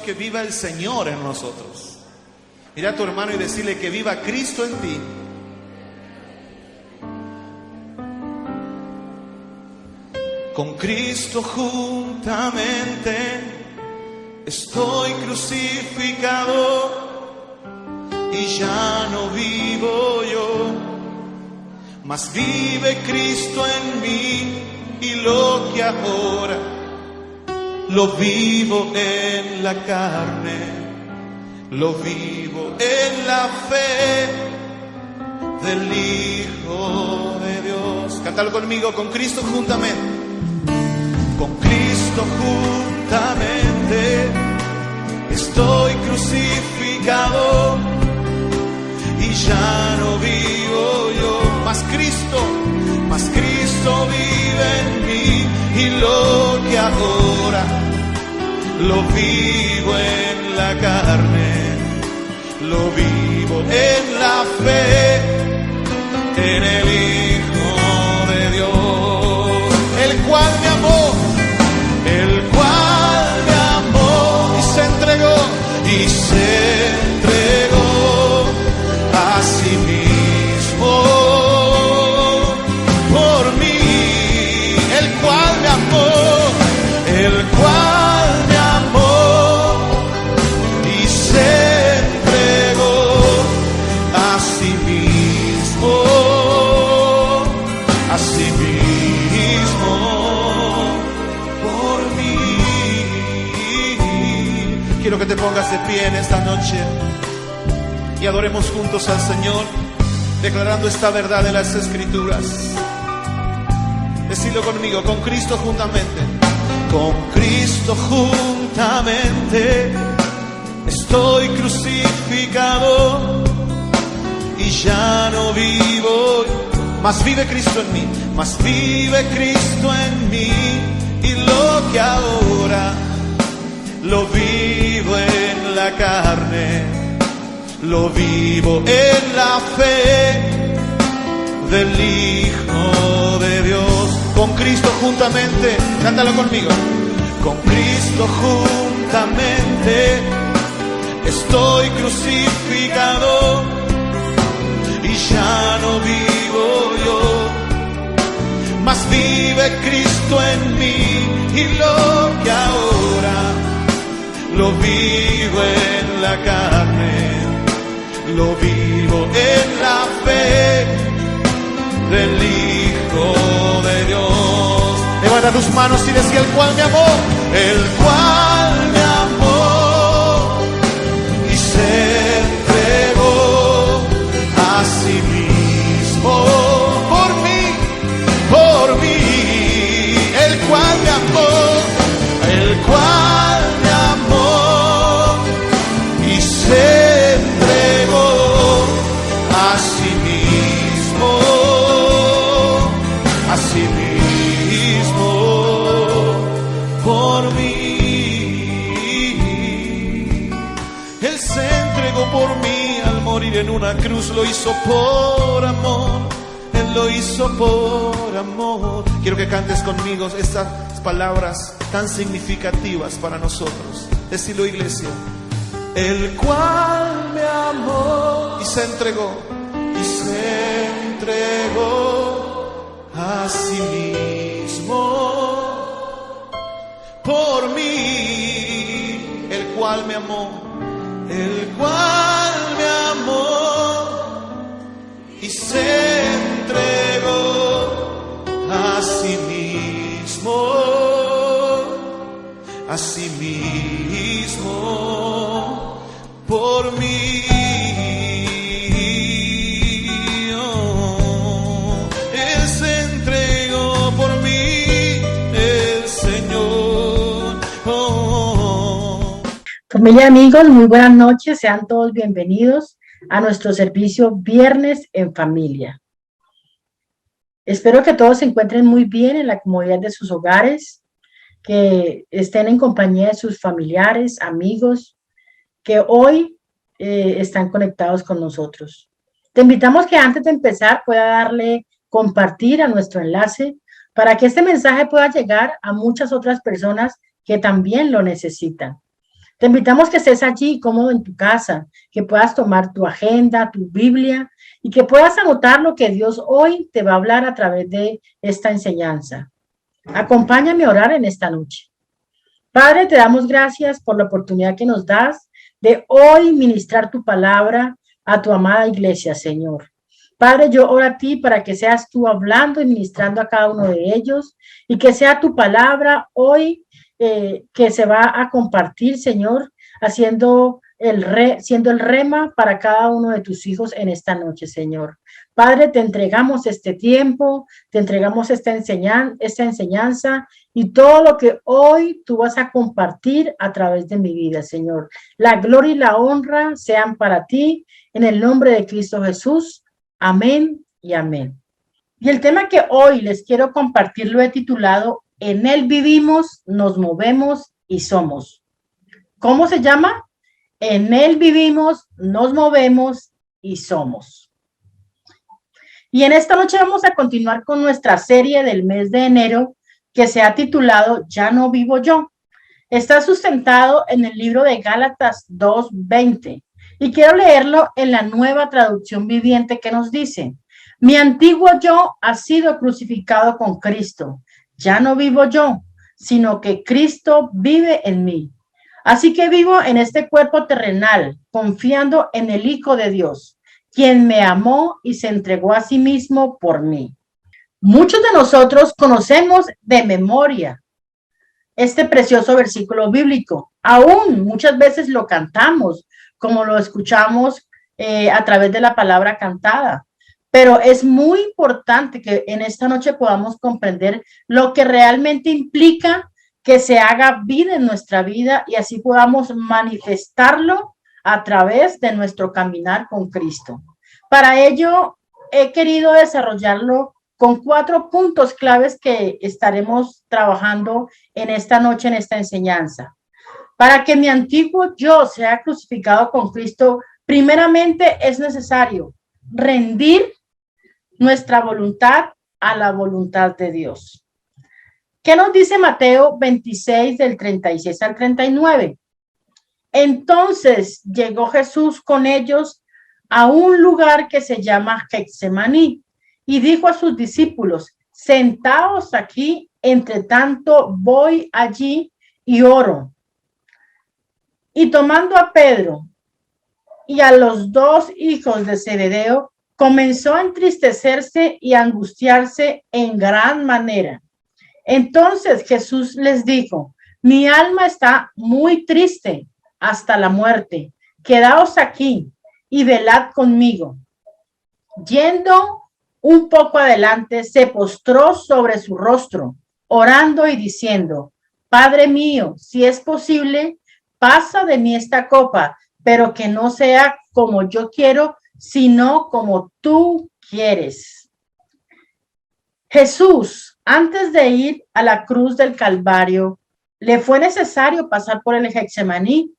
que viva el Señor en nosotros. Mira a tu hermano y decirle que viva Cristo en ti. Con Cristo juntamente estoy crucificado y ya no vivo yo, mas vive Cristo en mí, y lo que ahora lo vivo en la carne, lo vivo en la fe del Hijo de Dios. Cántalo conmigo, con Cristo juntamente. Con Cristo juntamente estoy crucificado y ya no vivo yo, mas Cristo vive en mí, y lo que ahora lo vivo en la carne, lo vivo en la fe, en el Hijo de Dios, el cual me amó, y se entregó a sí mismo por mí, el cual me amó y se entregó a sí mismo por mí. Quiero que te pongas de pie en esta noche y adoremos juntos al Señor, declarando esta verdad de las Escrituras. Decilo conmigo, con Cristo juntamente. Con Cristo juntamente estoy crucificado y ya no vivo, mas vive Cristo en mí, y lo que ahora lo vivo en la carne, lo vivo en la fe del Hijo de Dios. Con Cristo juntamente, cántalo conmigo. Con Cristo juntamente estoy crucificado y ya no vivo yo, mas vive Cristo en mí, y lo que ahora lo vivo en la carne, lo vivo en la fe del Hijo de Dios. Levanta tus manos y decía, el cual me amó y se entregó a sí mismo por mí, el cual me amó y se entregó a sí mismo por mí. Él se entregó por mí al morir en una cruz, lo hizo por amor. Él lo hizo por amor. Quiero que cantes conmigo estas palabras tan significativas para nosotros. Decilo, iglesia. El cual me amó y se entregó a sí mismo por mí. El cual me amó y se entregó a sí mismo por mí. Él se entregó por mí, el Señor. Familia, amigos, muy buenas noches. Sean todos bienvenidos a nuestro servicio Viernes en Familia. Espero que todos se encuentren muy bien en la comodidad de sus hogares, que estén en compañía de sus familiares, amigos, que hoy están conectados con nosotros. Te invitamos que antes de empezar pueda darle compartir a nuestro enlace para que este mensaje pueda llegar a muchas otras personas que también lo necesitan. Te invitamos que estés allí cómodo en tu casa, que puedas tomar tu agenda, tu Biblia y que puedas anotar lo que Dios hoy te va a hablar a través de esta enseñanza. Acompáñame a orar en esta noche. Padre, te damos gracias por la oportunidad que nos das de hoy ministrar tu palabra a tu amada iglesia, Señor. Padre, yo oro a ti para que seas tú hablando y ministrando a cada uno de ellos y que sea tu palabra hoy que se va a compartir, Señor, siendo el rema para cada uno de tus hijos en esta noche, Señor. Padre, te entregamos este tiempo, te entregamos esta enseñanza y todo lo que hoy tú vas a compartir a través de mi vida, Señor. La gloria y la honra sean para ti en el nombre de Cristo Jesús. Amén y amén. Y el tema que hoy les quiero compartir lo he titulado En él vivimos, nos movemos y somos. ¿Cómo se llama? En él vivimos, nos movemos y somos. Y en esta noche vamos a continuar con nuestra serie del mes de enero que se ha titulado Ya no vivo yo. Está sustentado en el libro de Gálatas 2:20 y quiero leerlo en la Nueva Traducción Viviente que nos dice: mi antiguo yo ha sido crucificado con Cristo. Ya no vivo yo, sino que Cristo vive en mí. Así que vivo en este cuerpo terrenal, confiando en el Hijo de Dios, quien me amó y se entregó a sí mismo por mí. Muchos de nosotros conocemos de memoria este precioso versículo bíblico. Aún muchas veces lo cantamos, como lo escuchamos a través de la palabra cantada. Pero es muy importante que en esta noche podamos comprender lo que realmente implica que se haga vida en nuestra vida y así podamos manifestarlo a través de nuestro caminar con Cristo. Para ello, he querido desarrollarlo con 4 puntos claves que estaremos trabajando en esta noche, en esta enseñanza. Para que mi antiguo yo sea crucificado con Cristo, primeramente es necesario rendir nuestra voluntad a la voluntad de Dios. ¿Qué nos dice Mateo 26 del 36 al 39? Entonces llegó Jesús con ellos a un lugar que se llama Getsemaní y dijo a sus discípulos: sentaos aquí, entre tanto voy allí y oro. Y tomando a Pedro y a los 2 hijos de Zebedeo, comenzó a entristecerse y a angustiarse en gran manera. Entonces Jesús les dijo: mi alma está muy triste hasta la muerte. Quedaos aquí y velad conmigo. Yendo un poco adelante, se postró sobre su rostro, orando y diciendo: Padre mío, si es posible, pasa de mí esta copa, pero que no sea como yo quiero, sino como tú quieres. Jesús, antes de ir a la cruz del Calvario, le fue necesario pasar por el Getsemaní.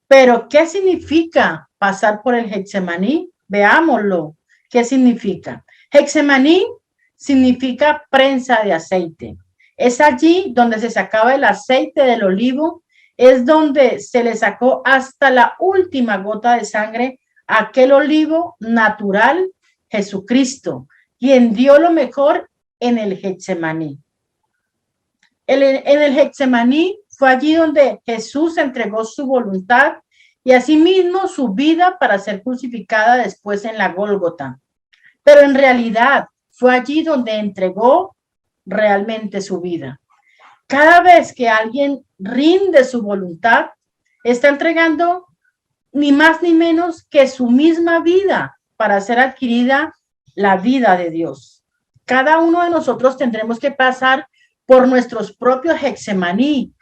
Pero, ¿qué significa pasar por el Getsemaní? Veámoslo. ¿Qué significa? Getsemaní significa prensa de aceite. Es allí donde se sacaba el aceite del olivo, es donde se le sacó hasta la última gota de sangre a aquel olivo natural, Jesucristo, quien dio lo mejor en el Getsemaní. En el Getsemaní fue allí donde Jesús entregó su voluntad y asimismo su vida para ser crucificada después en la Gólgota. Pero en realidad fue allí donde entregó realmente su vida. Cada vez que alguien rinde su voluntad, está entregando ni más ni menos que su misma vida para ser adquirida la vida de Dios. Cada uno de nosotros tendremos que pasar por nuestros propios Getsemaní,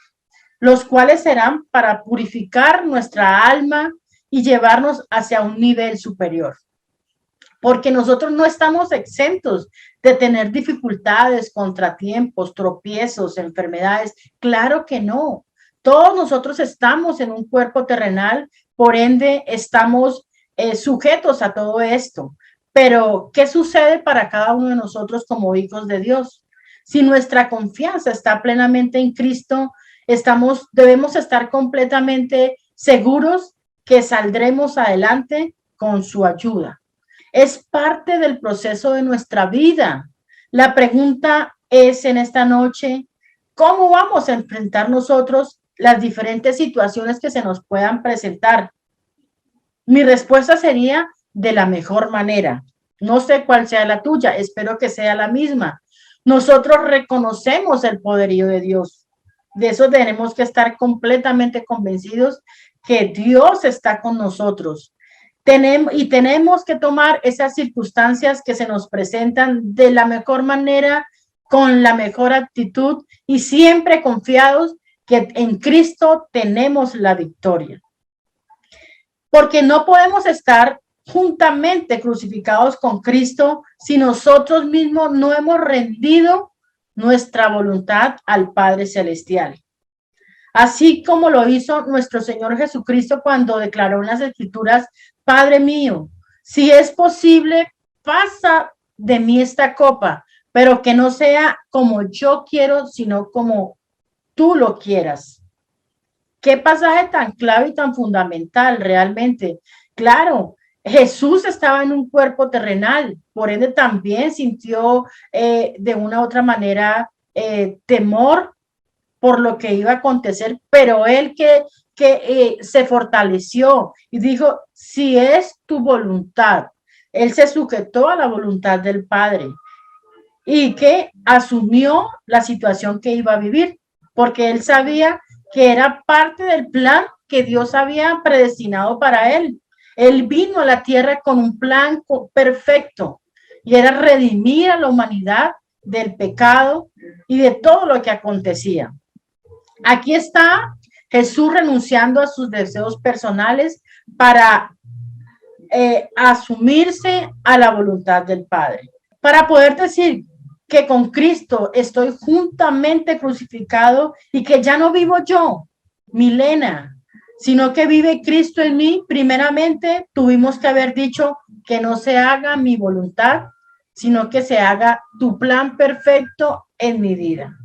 los cuales serán para purificar nuestra alma y llevarnos hacia un nivel superior. Porque nosotros no estamos exentos de tener dificultades, contratiempos, tropiezos, enfermedades. Claro que no. Todos nosotros estamos en un cuerpo terrenal, por ende estamos sujetos a todo esto. Pero, ¿qué sucede para cada uno de nosotros como hijos de Dios? Si nuestra confianza está plenamente en Cristo, debemos estar completamente seguros que saldremos adelante con su ayuda. Es parte del proceso de nuestra vida. La pregunta es en esta noche, ¿cómo vamos a enfrentar nosotros las diferentes situaciones que se nos puedan presentar? Mi respuesta sería de la mejor manera. No sé cuál sea la tuya, espero que sea la misma. Nosotros reconocemos el poderío de Dios. De eso tenemos que estar completamente convencidos que Dios está con nosotros. Tenemos que tomar esas circunstancias que se nos presentan de la mejor manera, con la mejor actitud y siempre confiados que en Cristo tenemos la victoria. Porque no podemos estar juntamente crucificados con Cristo si nosotros mismos no hemos rendido nuestra voluntad al Padre Celestial. Así como lo hizo nuestro Señor Jesucristo cuando declaró en las Escrituras, Padre mío, si es posible, pasa de mí esta copa, pero que no sea como yo quiero, sino como tú lo quieras. Qué pasaje tan clave y tan fundamental realmente. Claro, Jesús estaba en un cuerpo terrenal, por ende también sintió de una u otra manera temor por lo que iba a acontecer, pero él que se fortaleció y dijo, si es tu voluntad, él se sujetó a la voluntad del Padre y que asumió la situación que iba a vivir, porque él sabía que era parte del plan que Dios había predestinado para él. Él vino a la tierra con un plan perfecto y era redimir a la humanidad del pecado y de todo lo que acontecía. Aquí está Jesús renunciando a sus deseos personales para asumirse a la voluntad del Padre. Para poder decir que con Cristo estoy juntamente crucificado y que ya no vivo yo, Milena, sino que vive Cristo en mí, primeramente tuvimos que haber dicho que no se haga mi voluntad, sino que se haga tu plan perfecto en mi vida.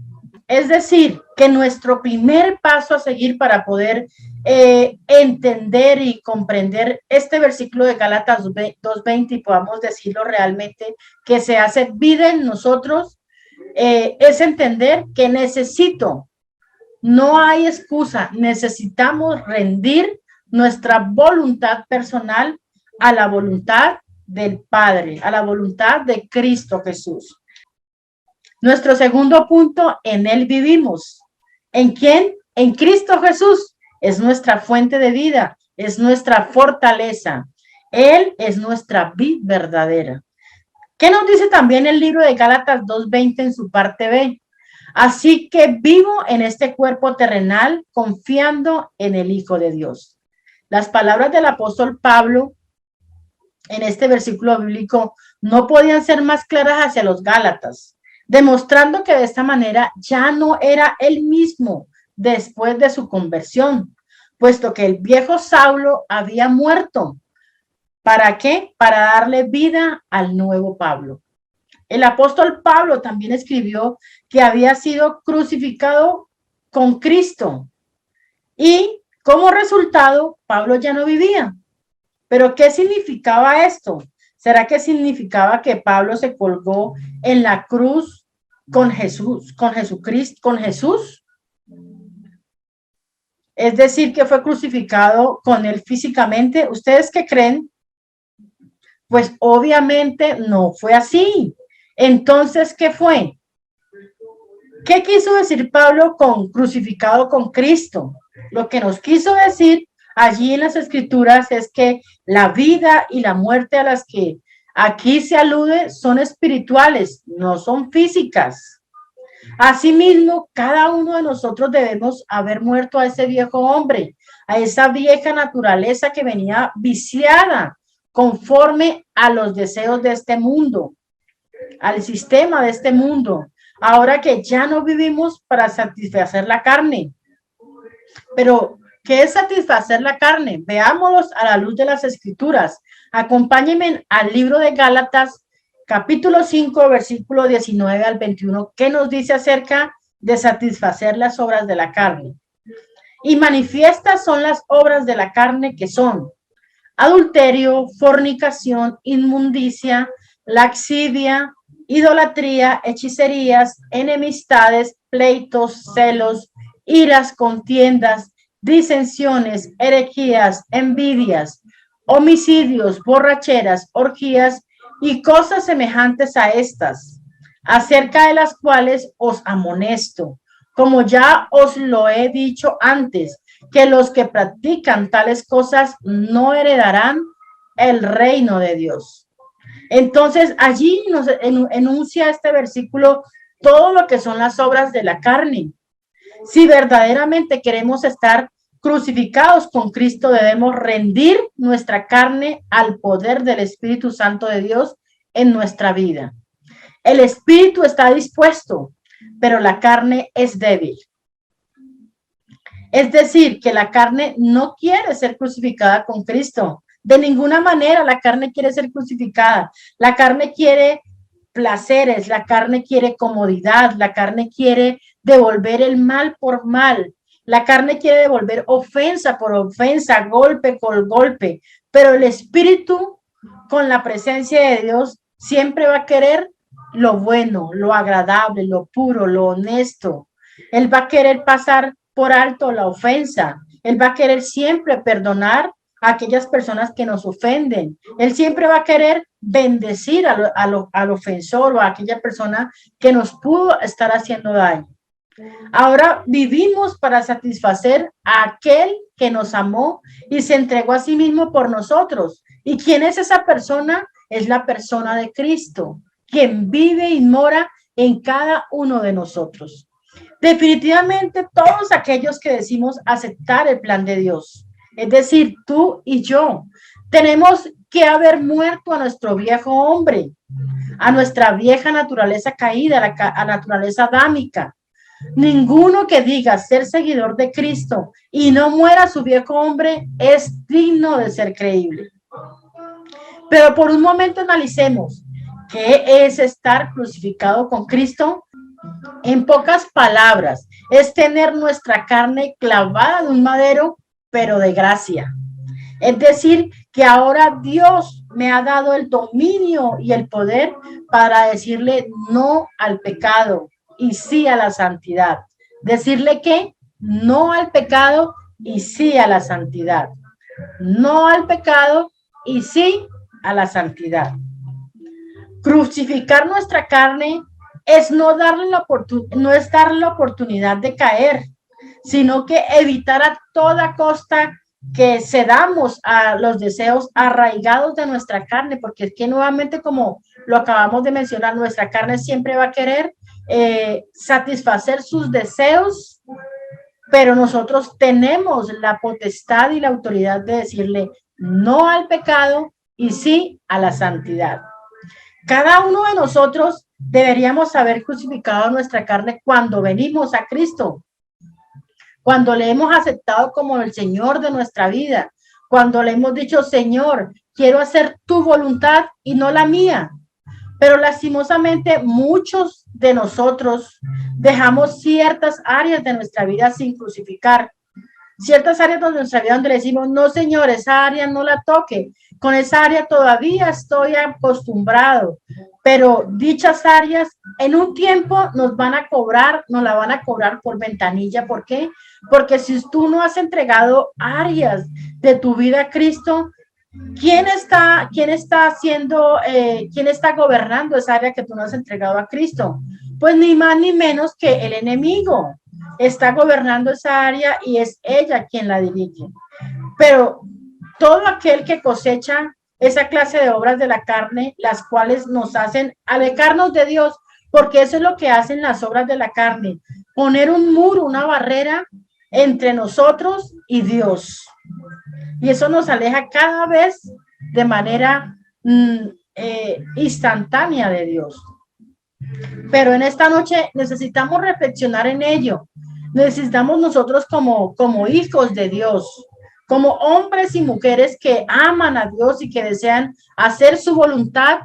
Es decir, que nuestro primer paso a seguir para poder entender y comprender este versículo de Gálatas 2:20 y podamos decirlo realmente, que se hace vida en nosotros, es entender que no hay excusa, necesitamos rendir nuestra voluntad personal a la voluntad del Padre, a la voluntad de Cristo Jesús. Nuestro segundo punto, en Él vivimos. ¿En quién? En Cristo Jesús. Es nuestra fuente de vida, es nuestra fortaleza. Él es nuestra vida verdadera. ¿Qué nos dice también el libro de Gálatas 2:20 en su parte B? Así que vivo en este cuerpo terrenal confiando en el Hijo de Dios. Las palabras del apóstol Pablo en este versículo bíblico no podían ser más claras hacia los Gálatas, demostrando que de esta manera ya no era él mismo después de su conversión, puesto que el viejo Saulo había muerto. ¿Para qué? Para darle vida al nuevo Pablo. El apóstol Pablo también escribió que había sido crucificado con Cristo y como resultado Pablo ya no vivía. ¿Pero qué significaba esto? ¿Será que significaba que Pablo se colgó en la cruz con Jesús, con Jesucristo, con Jesús? Es decir, que fue crucificado con él físicamente. ¿Ustedes qué creen? Pues obviamente no fue así. Entonces, ¿qué fue? ¿Qué quiso decir Pablo con crucificado con Cristo? Lo que nos quiso decir allí en las Escrituras es que la vida y la muerte a las que aquí se alude son espirituales, no son físicas. Asimismo, cada uno de nosotros debemos haber muerto a ese viejo hombre, a esa vieja naturaleza que venía viciada conforme a los deseos de este mundo, al sistema de este mundo. Ahora que ya no vivimos para satisfacer la carne. Pero, ¿qué es satisfacer la carne? Veámoslos a la luz de las Escrituras. Acompáñenme al libro de Gálatas, capítulo 5, versículo 19 al 21. ¿Qué nos dice acerca de satisfacer las obras de la carne. Y manifiestas son las obras de la carne, que son adulterio, fornicación, inmundicia, laxidia, idolatría, hechicerías, enemistades, pleitos, celos, iras, contiendas, disensiones, herejías, envidias, homicidios, borracheras, orgías y cosas semejantes a estas, acerca de las cuales os amonesto, como ya os lo he dicho antes, que los que practican tales cosas no heredarán el reino de Dios. Entonces, allí nos enuncia este versículo todo lo que son las obras de la carne. Si verdaderamente queremos estar crucificados con Cristo, debemos rendir nuestra carne al poder del Espíritu Santo de Dios en nuestra vida. El espíritu está dispuesto, pero la carne es débil. Es decir, que la carne no quiere ser crucificada con Cristo. De ninguna manera la carne quiere ser crucificada. La carne quiere placeres, la carne quiere comodidad, la carne quiere devolver el mal por mal. La carne quiere devolver ofensa por ofensa, golpe por golpe. Pero el espíritu, con la presencia de Dios, siempre va a querer lo bueno, lo agradable, lo puro, lo honesto. Él va a querer pasar por alto la ofensa. Él va a querer siempre perdonar a aquellas personas que nos ofenden. Él siempre va a querer bendecir al ofensor o a aquella persona que nos pudo estar haciendo daño. Ahora vivimos para satisfacer a aquel que nos amó y se entregó a sí mismo por nosotros. ¿Y quién es esa persona? Es la persona de Cristo, quien vive y mora en cada uno de nosotros. Definitivamente todos aquellos que decimos aceptar el plan de Dios, es decir, tú y yo, tenemos que haber muerto a nuestro viejo hombre, a nuestra vieja naturaleza caída, a la naturaleza adámica. Ninguno que diga ser seguidor de Cristo y no muera su viejo hombre es digno de ser creíble. Pero por un momento analicemos qué es estar crucificado con Cristo. En pocas palabras, es tener nuestra carne clavada de un madero, pero de gracia. Es decir, que ahora Dios me ha dado el dominio y el poder para decirle no al pecado y sí a la santidad. Decirle que no al pecado y sí a la santidad. No al pecado y sí a la santidad. Crucificar nuestra carne es no es darle la oportunidad de caer, sino que evitar a toda costa que cedamos a los deseos arraigados de nuestra carne, porque es que nuevamente, como lo acabamos de mencionar, nuestra carne siempre va a querer satisfacer sus deseos, pero nosotros tenemos la potestad y la autoridad de decirle no al pecado y sí a la santidad. Cada uno de nosotros deberíamos haber crucificado nuestra carne cuando venimos a Cristo, cuando le hemos aceptado como el Señor de nuestra vida, cuando le hemos dicho, Señor, quiero hacer tu voluntad y no la mía. Pero lastimosamente muchos de nosotros dejamos ciertas áreas de nuestra vida sin crucificar. Ciertas áreas de nuestra vida donde le decimos, no, Señor, esa área no la toque. Con esa área todavía estoy acostumbrado. Pero dichas áreas en un tiempo nos la van a cobrar por ventanilla. ¿Por qué? Porque si tú no has entregado áreas de tu vida a Cristo, ¿quién está gobernando esa área que tú no has entregado a Cristo? Pues ni más ni menos que el enemigo está gobernando esa área y es ella quien la dirige. Pero todo aquel que cosecha esa clase de obras de la carne, las cuales nos hacen alejarnos de Dios, porque eso es lo que hacen las obras de la carne, poner un muro, una barrera entre nosotros y Dios. Y eso nos aleja cada vez de manera instantánea de Dios. Pero en esta noche necesitamos reflexionar en ello. Necesitamos nosotros como hijos de Dios, como hombres y mujeres que aman a Dios y que desean hacer su voluntad,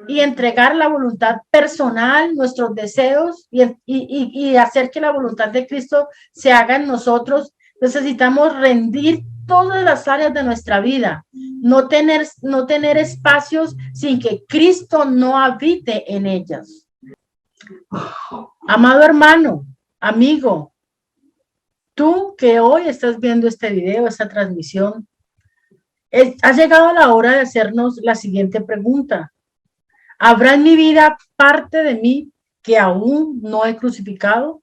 y entregar la voluntad personal, nuestros deseos y hacer que la voluntad de Cristo se haga en nosotros, necesitamos rendir todas las áreas de nuestra vida, no tener espacios sin que Cristo no habite en ellas. Amado hermano, amigo, tú que hoy estás viendo este video, esta transmisión, ha llegado la hora de hacernos la siguiente pregunta. ¿Habrá en mi vida parte de mí que aún no he crucificado?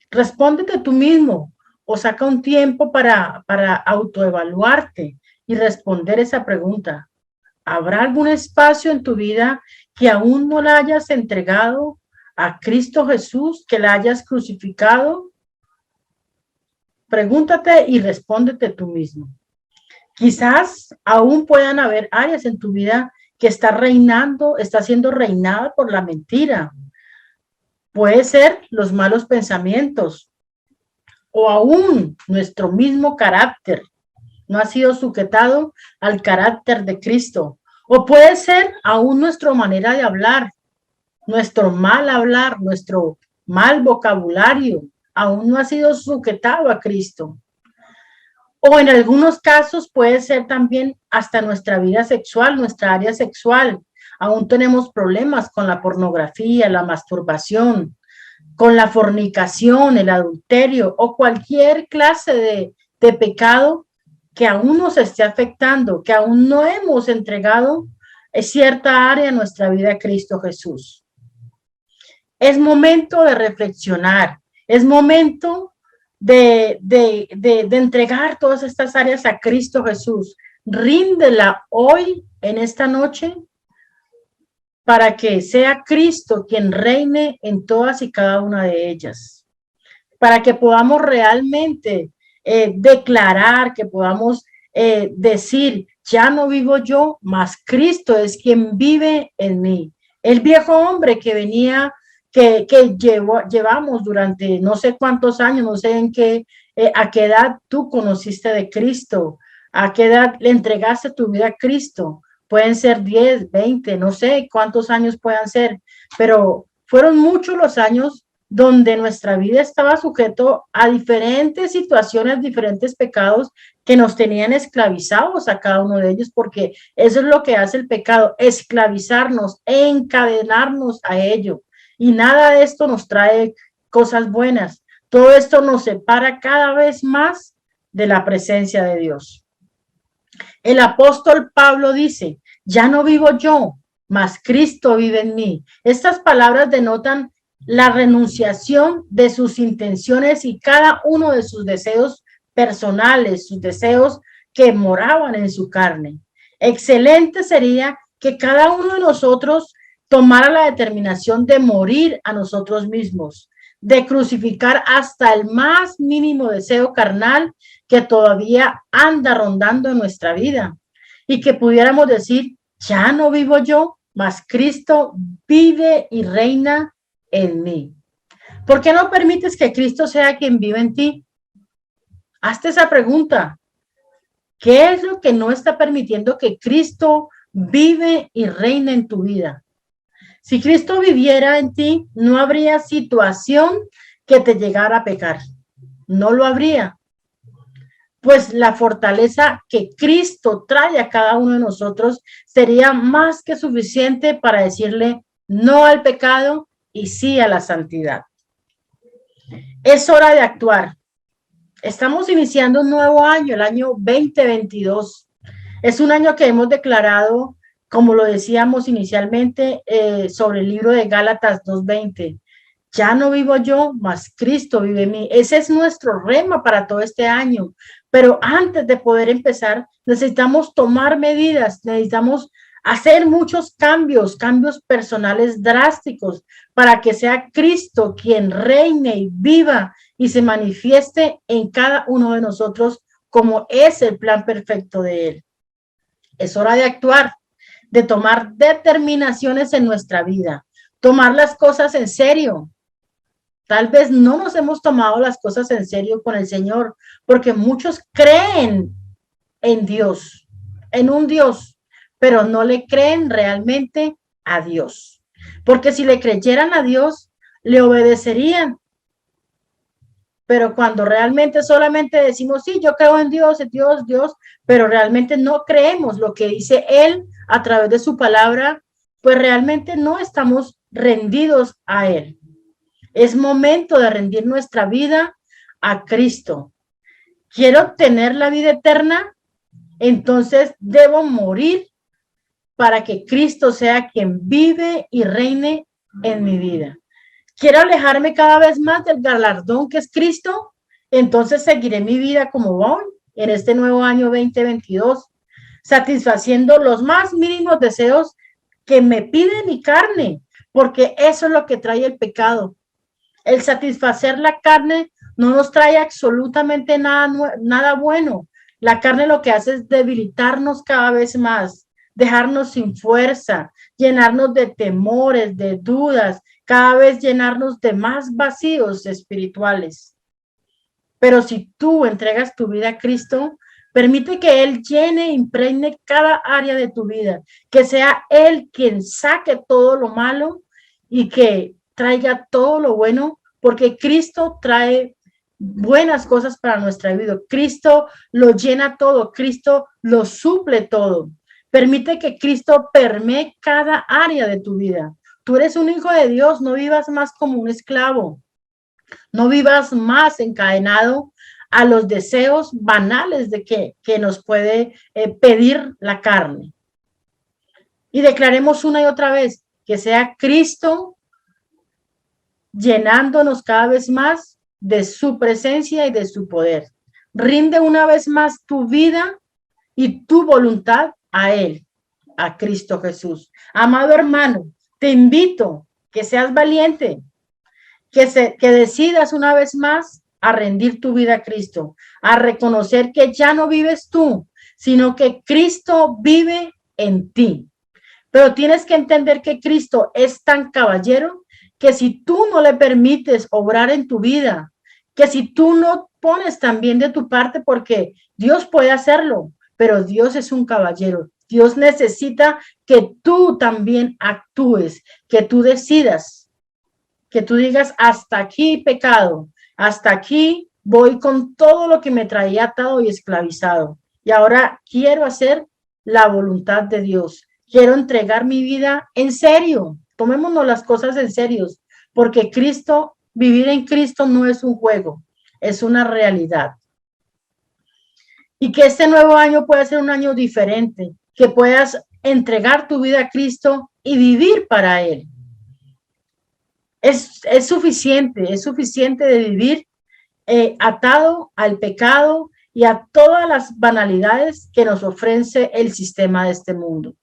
Respóndete tú mismo o saca un tiempo para autoevaluarte y responder esa pregunta. ¿Habrá algún espacio en tu vida que aún no la hayas entregado a Cristo Jesús, que la hayas crucificado? Pregúntate y respóndete tú mismo. Quizás aún puedan haber áreas en tu vida que está siendo reinada por la mentira. Puede ser los malos pensamientos o aún nuestro mismo carácter no ha sido sujetado al carácter de Cristo. O puede ser aún nuestra manera de hablar, nuestro mal vocabulario, aún no ha sido sujetado a Cristo. O en algunos casos puede ser también hasta nuestra vida sexual, nuestra área sexual. Aún tenemos problemas con la pornografía, la masturbación, con la fornicación, el adulterio o cualquier clase de pecado que aún nos esté afectando, que aún no hemos entregado cierta área de nuestra vida a Cristo Jesús. Es momento de reflexionar, es momento de entregar todas estas áreas a Cristo Jesús. Ríndela hoy, en esta noche, para que sea Cristo quien reine en todas y cada una de ellas. Para que podamos realmente declarar, que podamos decir, ya no vivo yo, mas Cristo es quien vive en mí. El viejo hombre que venía que llevamos durante no sé cuántos años, no sé a qué edad tú conociste de Cristo, a qué edad le entregaste tu vida a Cristo. Pueden ser 10, 20, no sé cuántos años puedan ser, pero fueron muchos los años donde nuestra vida estaba sujeto a diferentes situaciones, diferentes pecados que nos tenían esclavizados a cada uno de ellos, porque eso es lo que hace el pecado, esclavizarnos, encadenarnos a ello. Y nada de esto nos trae cosas buenas. Todo esto nos separa cada vez más de la presencia de Dios. El apóstol Pablo dice, ya no vivo yo, mas Cristo vive en mí. Estas palabras denotan la renunciación de sus intenciones y cada uno de sus deseos personales, sus deseos que moraban en su carne. Excelente sería que cada uno de nosotros tomara la determinación de morir a nosotros mismos, de crucificar hasta el más mínimo deseo carnal que todavía anda rondando en nuestra vida y que pudiéramos decir, ya no vivo yo, mas Cristo vive y reina en mí. ¿Por qué no permites que Cristo sea quien vive en ti? Hazte esa pregunta. ¿Qué es lo que no está permitiendo que Cristo vive y reine en tu vida? Si Cristo viviera en ti, no habría situación que te llegara a pecar. No lo habría. Pues la fortaleza que Cristo trae a cada uno de nosotros sería más que suficiente para decirle no al pecado y sí a la santidad. Es hora de actuar. Estamos iniciando un nuevo año, el año 2022. Es un año que hemos declarado, como lo decíamos inicialmente, sobre el libro de Gálatas 2:20. Ya no vivo yo, mas Cristo vive en mí. Ese es nuestro rema para todo este año. Pero antes de poder empezar, necesitamos tomar medidas, necesitamos hacer muchos cambios personales drásticos para que sea Cristo quien reine y viva y se manifieste en cada uno de nosotros como es el plan perfecto de Él. Es hora de actuar, de tomar determinaciones en nuestra vida, tomar las cosas en serio. Tal vez no nos hemos tomado las cosas en serio con el Señor, porque muchos creen en Dios, en un Dios, pero no le creen realmente a Dios. Porque si le creyeran a Dios, le obedecerían. Pero cuando realmente solamente decimos, sí, yo creo en Dios, Dios, Dios, pero realmente no creemos lo que dice Él a través de su palabra, pues realmente no estamos rendidos a Él. Es momento de rendir nuestra vida a Cristo. Quiero tener la vida eterna, entonces debo morir para que Cristo sea quien vive y reine en mi vida. Quiero alejarme cada vez más del galardón que es Cristo, entonces seguiré mi vida como voy en este nuevo año 2022, satisfaciendo los más mínimos deseos que me pide mi carne, porque eso es lo que trae el pecado. El satisfacer la carne no nos trae absolutamente nada bueno. La carne lo que hace es debilitarnos cada vez más, dejarnos sin fuerza, llenarnos de temores, de dudas, cada vez llenarnos de más vacíos espirituales. Pero si tú entregas tu vida a Cristo, permite que Él llene, impregne cada área de tu vida, que sea Él quien saque todo lo malo y que traiga todo lo bueno, porque Cristo trae buenas cosas para nuestra vida. Cristo lo llena todo, Cristo lo suple todo. Permite que Cristo permee cada área de tu vida. Tú eres un hijo de Dios, no vivas más como un esclavo. No vivas más encadenado a los deseos banales de que nos puede pedir la carne. Y declaremos una y otra vez que sea Cristo llenándonos cada vez más de su presencia y de su poder. Rinde una vez más tu vida y tu voluntad a Él, a Cristo Jesús. Amado hermano, te invito que seas valiente, que decidas una vez más a rendir tu vida a Cristo, a reconocer que ya no vives tú, sino que Cristo vive en ti. Pero tienes que entender que Cristo es tan caballero que si tú no le permites obrar en tu vida, que si tú no pones también de tu parte, porque Dios puede hacerlo, pero Dios es un caballero. Dios necesita que tú también actúes, que tú decidas, que tú digas, hasta aquí pecado, hasta aquí voy con todo lo que me traía atado y esclavizado. Y ahora quiero hacer la voluntad de Dios. Quiero entregar mi vida en serio. Tomémonos las cosas en serio, porque Cristo, vivir en Cristo no es un juego, es una realidad. Y que este nuevo año pueda ser un año diferente, que puedas entregar tu vida a Cristo y vivir para Él. Es suficiente de vivir atado al pecado y a todas las banalidades que nos ofrece el sistema de este mundo.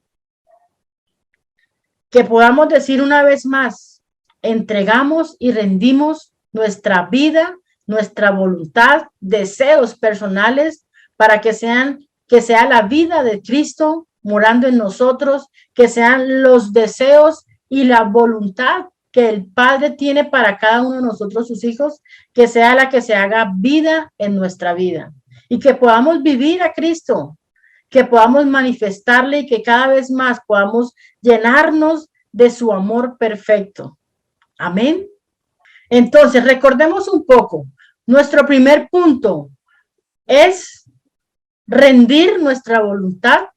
Que podamos decir una vez más, entregamos y rendimos nuestra vida, nuestra voluntad, deseos personales para que sea la vida de Cristo morando en nosotros, que sean los deseos y la voluntad que el Padre tiene para cada uno de nosotros, sus hijos, que sea la que se haga vida en nuestra vida y que podamos vivir a Cristo, que podamos manifestarle y que cada vez más podamos llenarnos de su amor perfecto. Amén. Entonces, recordemos un poco. Nuestro primer punto es rendir nuestra voluntad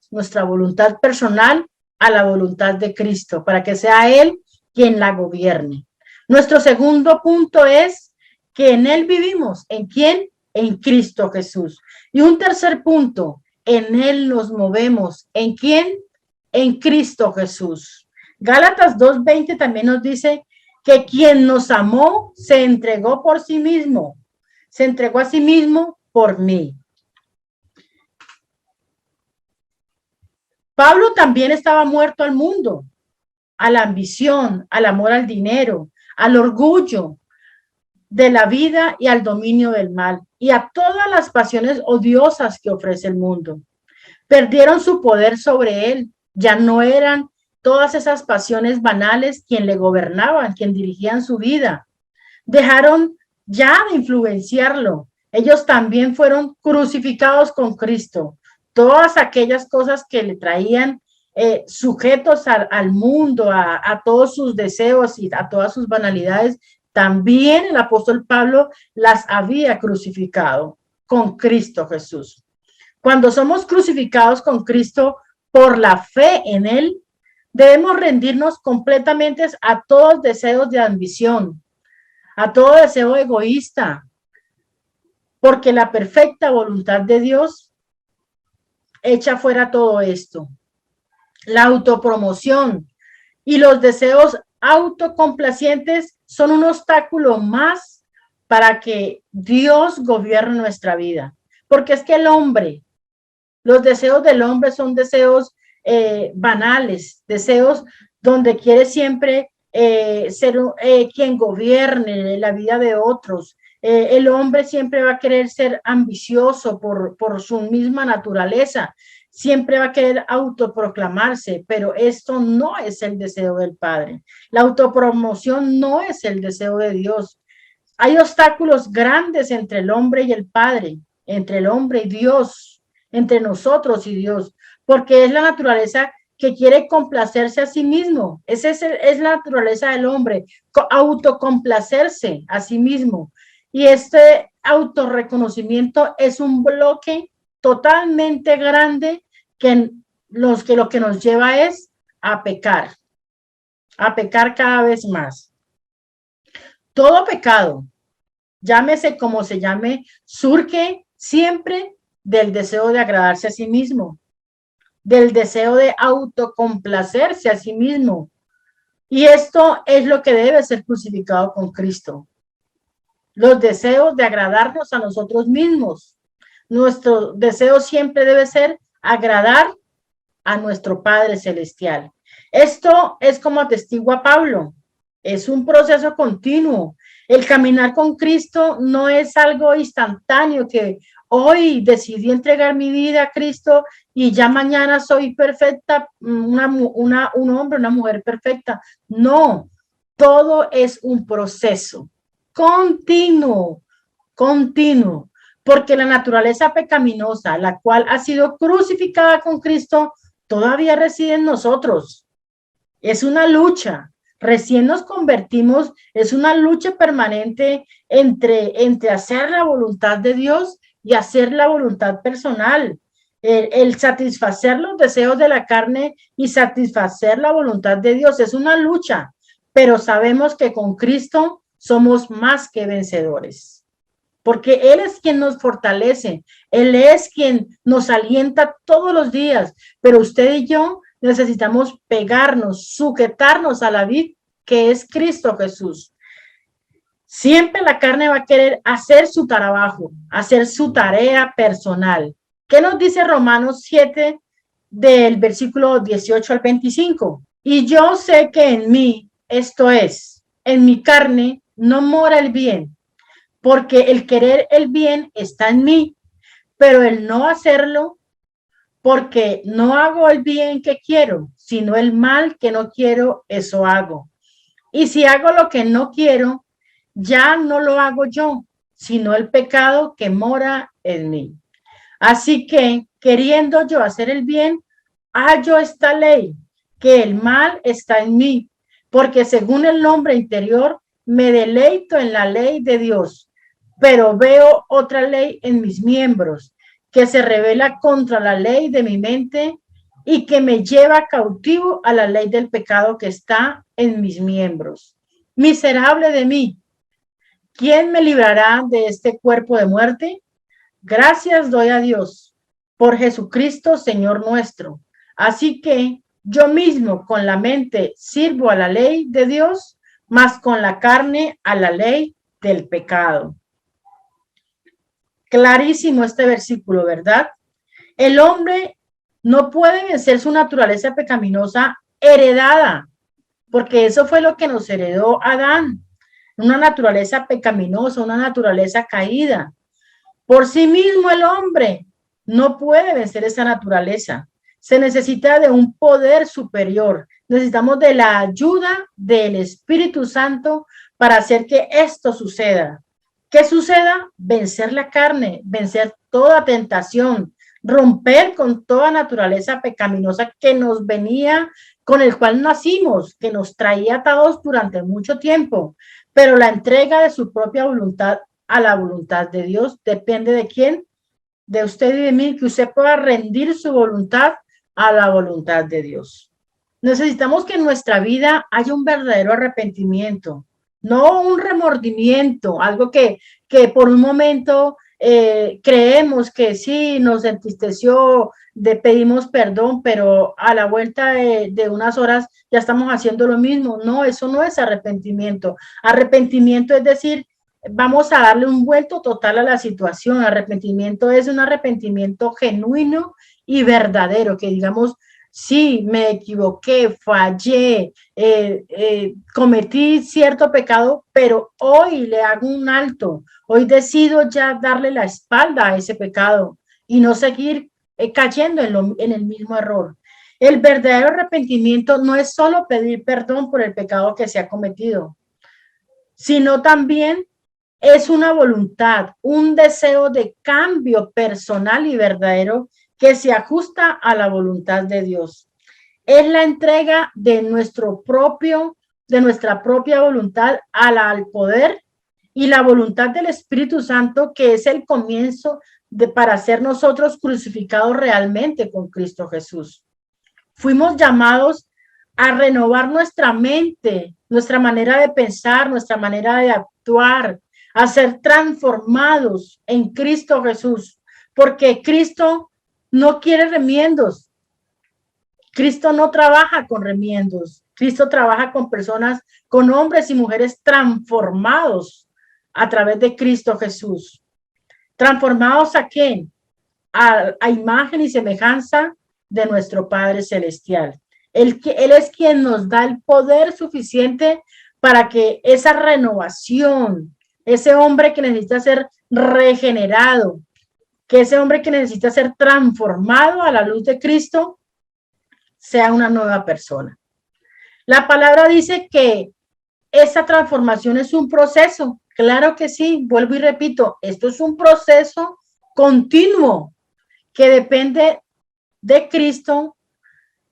personal a la voluntad de Cristo, para que sea Él quien la gobierne. Nuestro segundo punto es que en Él vivimos. ¿En quién? En Cristo Jesús. Y un tercer punto, en Él nos movemos. ¿En quién? En Cristo Jesús. Gálatas 2:20 también nos dice que quien nos amó se entregó por sí mismo. Se entregó a sí mismo por mí. Pablo también estaba muerto al mundo, a la ambición, al amor al dinero, al orgullo de la vida y al dominio del mal y a todas las pasiones odiosas que ofrece el mundo. Perdieron su poder sobre él, ya no eran todas esas pasiones banales quien le gobernaban, quien dirigían su vida. Dejaron ya de influenciarlo. Ellos también fueron crucificados con Cristo. Todas aquellas cosas que le traían sujetos al mundo, a todos sus deseos y a todas sus banalidades, también el apóstol Pablo las había crucificado con Cristo Jesús. Cuando somos crucificados con Cristo por la fe en Él, debemos rendirnos completamente a todos deseos de ambición, a todo deseo egoísta, porque la perfecta voluntad de Dios echa fuera todo esto. La autopromoción y los deseos autocomplacientes son un obstáculo más para que Dios gobierne nuestra vida. Porque es que el hombre, los deseos del hombre son deseos banales, deseos donde quiere siempre ser quien gobierne la vida de otros. El hombre siempre va a querer ser ambicioso por su misma naturaleza, siempre va a querer autoproclamarse, pero esto no es el deseo del Padre. La autopromoción no es el deseo de Dios. Hay obstáculos grandes entre el hombre y el Padre, entre el hombre y Dios, entre nosotros y Dios, porque es la naturaleza que quiere complacerse a sí mismo. Esa es la naturaleza del hombre, autocomplacerse a sí mismo. Y este autorreconocimiento es un bloque totalmente grande que lo que nos lleva es a pecar cada vez más. Todo pecado, llámese como se llame, surge siempre del deseo de agradarse a sí mismo, del deseo de autocomplacerse a sí mismo. Y esto es lo que debe ser crucificado con Cristo. Los deseos de agradarnos a nosotros mismos. Nuestro deseo siempre debe ser agradar a nuestro Padre Celestial. Esto es como atestigua Pablo. Es un proceso continuo. El caminar con Cristo no es algo instantáneo que hoy decidí entregar mi vida a Cristo y ya mañana soy perfecta, un hombre, una mujer perfecta. No, todo es un proceso continuo, porque la naturaleza pecaminosa, la cual ha sido crucificada con Cristo, todavía reside en nosotros. Es una lucha. Recién nos convertimos, es una lucha permanente entre hacer la voluntad de Dios y hacer la voluntad personal. El satisfacer los deseos de la carne y satisfacer la voluntad de Dios es una lucha, pero sabemos que con Cristo somos más que vencedores, porque Él es quien nos fortalece, Él es quien nos alienta todos los días, pero usted y yo necesitamos pegarnos, sujetarnos a la vid que es Cristo Jesús. Siempre la carne va a querer hacer su trabajo, hacer su tarea personal. ¿Qué nos dice Romanos 7 del versículo 18 al 25? Y yo sé que en mí, esto es, en mi carne, no mora el bien, porque el querer el bien está en mí, pero el no hacerlo, porque no hago el bien que quiero, sino el mal que no quiero, eso hago. Y si hago lo que no quiero, ya no lo hago yo, sino el pecado que mora en mí. Así que, queriendo yo hacer el bien, hallo esta ley, que el mal está en mí, porque según el hombre interior, me deleito en la ley de Dios, pero veo otra ley en mis miembros, que se revela contra la ley de mi mente y que me lleva cautivo a la ley del pecado que está en mis miembros. Miserable de mí, ¿quién me librará de este cuerpo de muerte? Gracias doy a Dios por Jesucristo, Señor nuestro. Así que yo mismo con la mente sirvo a la ley de Dios, mas con la carne a la ley del pecado. Clarísimo este versículo, ¿verdad? El hombre no puede vencer su naturaleza pecaminosa heredada, porque eso fue lo que nos heredó Adán, una naturaleza pecaminosa, una naturaleza caída. Por sí mismo el hombre no puede vencer esa naturaleza. Se necesita de un poder superior. Necesitamos de la ayuda del Espíritu Santo para hacer que esto suceda. ¿Qué suceda? Vencer la carne, vencer toda tentación, romper con toda naturaleza pecaminosa que nos venía, con el cual nacimos, que nos traía atados durante mucho tiempo. Pero la entrega de su propia voluntad a la voluntad de Dios depende de quién, de usted y de mí, que usted pueda rendir su voluntad a la voluntad de Dios. Necesitamos que en nuestra vida haya un verdadero arrepentimiento, no un remordimiento, algo que por un momento creemos que sí, nos entristeció, pedimos perdón, pero a la vuelta de unas horas ya estamos haciendo lo mismo. No, eso no es arrepentimiento. Arrepentimiento es decir, vamos a darle un vuelto total a la situación. Arrepentimiento es un arrepentimiento genuino y verdadero, que digamos, sí, me equivoqué, fallé, cometí cierto pecado, pero hoy le hago un alto. Hoy decido ya darle la espalda a ese pecado y no seguir cayendo en el mismo error. El verdadero arrepentimiento no es solo pedir perdón por el pecado que se ha cometido, sino también es una voluntad, un deseo de cambio personal y verdadero que se ajusta a la voluntad de Dios. Es la entrega de nuestra propia voluntad al poder y la voluntad del Espíritu Santo, que es el comienzo para ser nosotros crucificados realmente con Cristo Jesús. Fuimos llamados a renovar nuestra mente, nuestra manera de pensar, nuestra manera de actuar, a ser transformados en Cristo Jesús, porque Cristo no quiere remiendos. Cristo no trabaja con remiendos. Cristo trabaja con personas, con hombres y mujeres transformados a través de Cristo Jesús. ¿Transformados a quién? A imagen y semejanza de nuestro Padre Celestial. Él es quien nos da el poder suficiente para que esa renovación, ese hombre que necesita ser regenerado, que ese hombre que necesita ser transformado a la luz de Cristo, sea una nueva persona. La palabra dice que esa transformación es un proceso. Claro que sí, vuelvo y repito, esto es un proceso continuo que depende de Cristo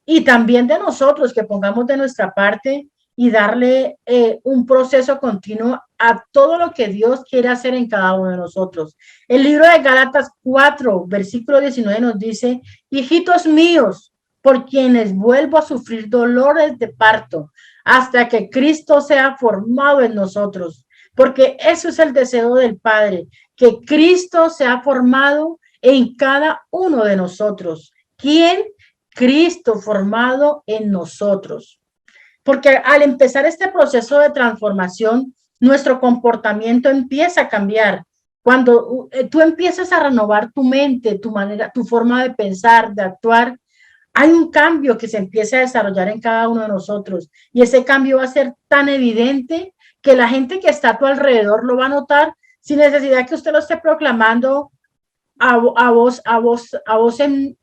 y también de nosotros, que pongamos de nuestra parte y darle un proceso continuo a todo lo que Dios quiere hacer en cada uno de nosotros. El libro de Gálatas 4, versículo 19 nos dice: hijitos míos, por quienes vuelvo a sufrir dolores de parto, hasta que Cristo sea formado en nosotros, porque eso es el deseo del Padre, que Cristo sea formado en cada uno de nosotros. ¿Quién? Cristo formado en nosotros. Porque al empezar este proceso de transformación, nuestro comportamiento empieza a cambiar. Cuando tú empiezas a renovar tu mente, tu manera, tu forma de pensar, de actuar, hay un cambio que se empieza a desarrollar en cada uno de nosotros. Y ese cambio va a ser tan evidente que la gente que está a tu alrededor lo va a notar sin necesidad que usted lo esté proclamando a voz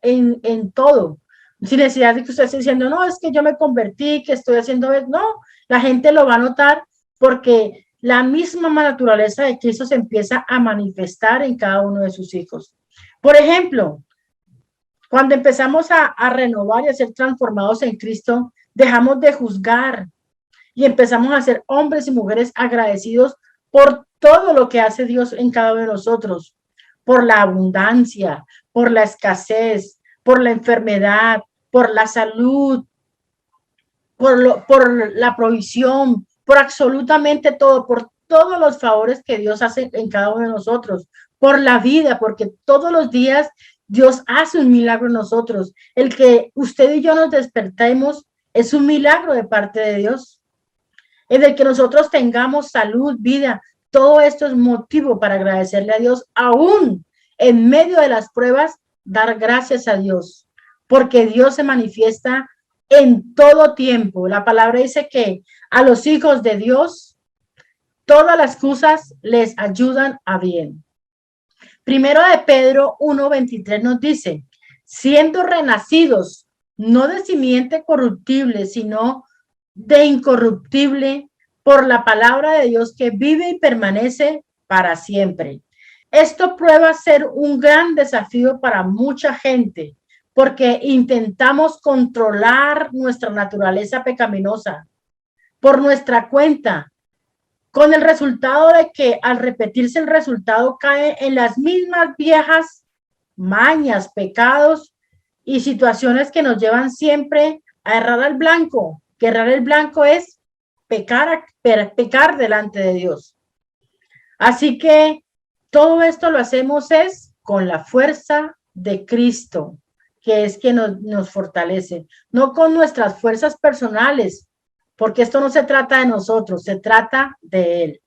en todo, sin necesidad de que usted esté diciendo, no, es que yo me convertí, que estoy haciendo, no, la gente lo va a notar porque la misma naturaleza de Cristo se empieza a manifestar en cada uno de sus hijos. Por ejemplo, cuando empezamos a renovar y a ser transformados en Cristo, dejamos de juzgar y empezamos a ser hombres y mujeres agradecidos por todo lo que hace Dios en cada uno de nosotros, por la abundancia, por la escasez, por la enfermedad, por la salud, por la provisión, por absolutamente todo, por todos los favores que Dios hace en cada uno de nosotros, por la vida, porque todos los días Dios hace un milagro en nosotros. El que usted y yo nos despertemos es un milagro de parte de Dios. El que nosotros tengamos salud, vida, todo esto es motivo para agradecerle a Dios, aún en medio de las pruebas, dar gracias a Dios, porque Dios se manifiesta en todo tiempo. La palabra dice que a los hijos de Dios, todas las cosas les ayudan a bien. Primero de Pedro 1:23 nos dice, siendo renacidos, no de simiente corruptible, sino de incorruptible, por la palabra de Dios que vive y permanece para siempre. Esto prueba ser un gran desafío para mucha gente, porque intentamos controlar nuestra naturaleza pecaminosa por nuestra cuenta, con el resultado de que al repetirse el resultado cae en las mismas viejas mañas, pecados y situaciones que nos llevan siempre a errar al blanco, que errar el blanco es pecar delante de Dios. Así que todo esto lo hacemos es con la fuerza de Cristo, que es quien nos fortalece, no con nuestras fuerzas personales, porque esto no se trata de nosotros, se trata de Él.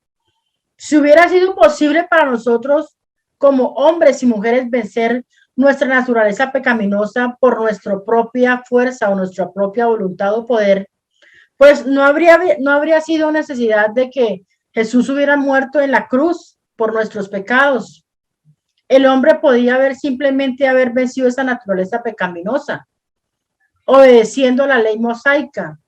Si hubiera sido posible para nosotros como hombres y mujeres vencer nuestra naturaleza pecaminosa por nuestra propia fuerza o nuestra propia voluntad o poder, pues no habría sido necesidad de que Jesús hubiera muerto en la cruz por nuestros pecados. El hombre podía haber vencido esa naturaleza pecaminosa, obedeciendo la ley mosaica